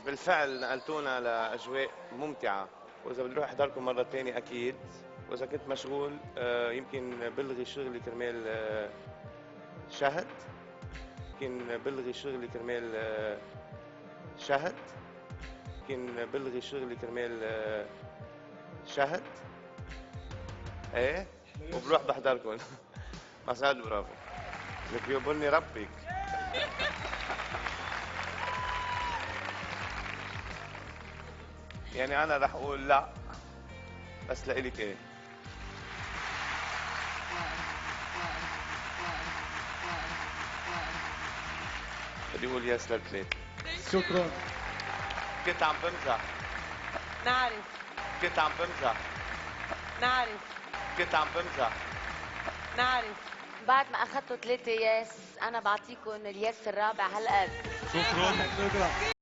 بالفعل نقلتونا لأجواء ممتعة، وإذا بدي أروح أحضركم مرة تانية أكيد، وإذا كنت مشغول يمكن بلغي شغلي كرمال شهد، يمكن بلغي شغلي كرمال شهد، يمكن بلغي شغلي كرمال شهد، ايه، وبروح بحضركم. مسعد برافو، لك يقبلني ربك. يعني أنا رح أقول لا، بس لإلك إيه؟ بدي أقول يس للثلاثة. شكرا. كنت عم بمزح. نعرف. كنت عم بمزح. نعرف. كنت عم بمزح. نعرف. بعد ما اخذتوا 3 يس انا بعطيكم اليس الرابع هالقد. شكرا.